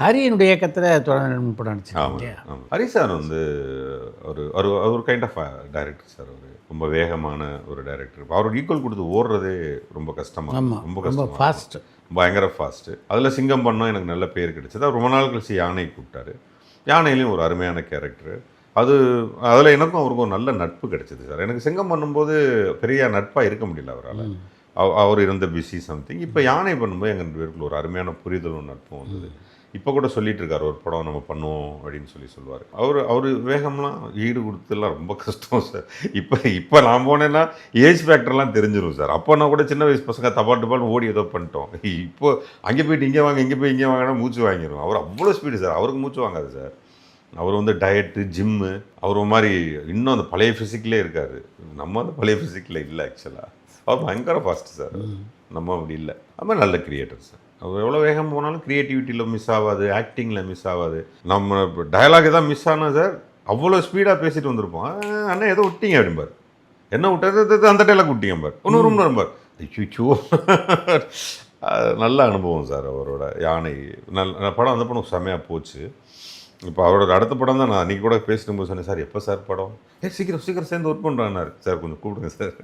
ஹரியினுடைய இயக்கத்தில் தொடர்ந்து படம் நடிச்சிருக்கீங்க இல்லையா? ஹரி சார் வந்து ஒரு ஒரு ஒரு கைண்ட் ஆஃப் டைரக்டர் சார். அவர் ரொம்ப வேகமான ஒரு டைரக்டர். அவரோட ஈக்குவல் கொடுத்து ஓடுறதே ரொம்ப கஷ்டமாக, ரொம்ப ரொம்ப கஷ்டமாக, ஃபாஸ்ட், பயங்கர ஃபாஸ்ட்டு. அதில் சிங்கம் பண்ணோம் எனக்கு நல்ல பேர் கிடைச்சது. அவர் ரொம்ப நாள் கழிச்சு யானை கூப்பிட்டாரு. யானையிலையும் ஒரு அருமையான கேரக்டர். அதில் எனக்கும் அவருக்கும் நல்ல நட்பு கிடைச்சிது சார். எனக்கு சிங்கம் பண்ணும்போது பெரிய நட்பாக இருக்க முடியல அவரால். அவர் இருந்த பிஸி சம்திங். இப்போ யானை பண்ணும்போது எங்கள் 2 பேருக்குள்ள ஒரு அருமையான புரிதலும் நட்பும் வந்தது. இப்போ கூட சொல்லிட்டு இருக்காரு, ஒரு படம் நம்ம பண்ணுவோம் அப்படின்னு சொல்லுவார். அவர் வேகம்லாம் ஈடு கொடுத்துலாம் ரொம்ப கஷ்டம் சார். இப்போ நான் போனேன்னா ஏஜ் ஃபேக்டர்லாம் தெரிஞ்சிடும் சார். அப்போ நான் கூட சின்ன வயசு பசங்க தப்பாட்டு ஓடி ஏதோ பண்ணிட்டோம். இப்போ அங்கே போயிட்டு இங்கே வாங்க, இங்கே போய் இங்கே வாங்கினா மூச்சு வாங்கிடும். அவர் அவ்வளோ ஸ்பீடு சார். அவருக்கு மூச்சு வாங்காது சார். அவர் வந்து டயட்டு, ஜிம்மு, அவர் ஒரு மாதிரி இன்னும் அந்த பழைய ஃபிசிக்லே இருக்கார். நம்ம அந்த பழைய ஃபிசிக்கில் இல்லை ஆக்சுவலாக. அவர் பயங்கர ஃபாஸ்ட்டு சார். நம்ம அப்படி இல்லை. அது மாதிரி நல்ல கிரியேட்டர் சார். அவர் எவ்வளோ வேகம் போனாலும் க்ரியேட்டிவிட்டியில் மிஸ் ஆகாது, ஆக்டிங்கில் மிஸ் ஆகாது. நம்ம டயலாக் தான் மிஸ் ஆனால் சார் அவ்வளோ ஸ்பீடாக பேசிட்டு வந்திருப்போம். அண்ணா ஏதோ விட்டீங்க அப்படிம்பார். என்ன விட்டார், அந்த டைலாக் விட்டீங்கம்பார். இன்னொரு ரூம் நம்பார். ஐயோ நல்ல அனுபவம் சார் அவரோட யானை. படம், அந்த படம் செம்மையாக போச்சு. இப்போ அவரோட அடுத்த படம் தான் நான் அன்றைக்கி கூட பேசிட்டு போது சொன்னேன், சார் எப்போ சார் படம்? சீக்கிரம் சேர்ந்து ஒர்க் பண்ணுறான்னாரு. சார் கொஞ்சம் கூப்பிடுங்க சார்.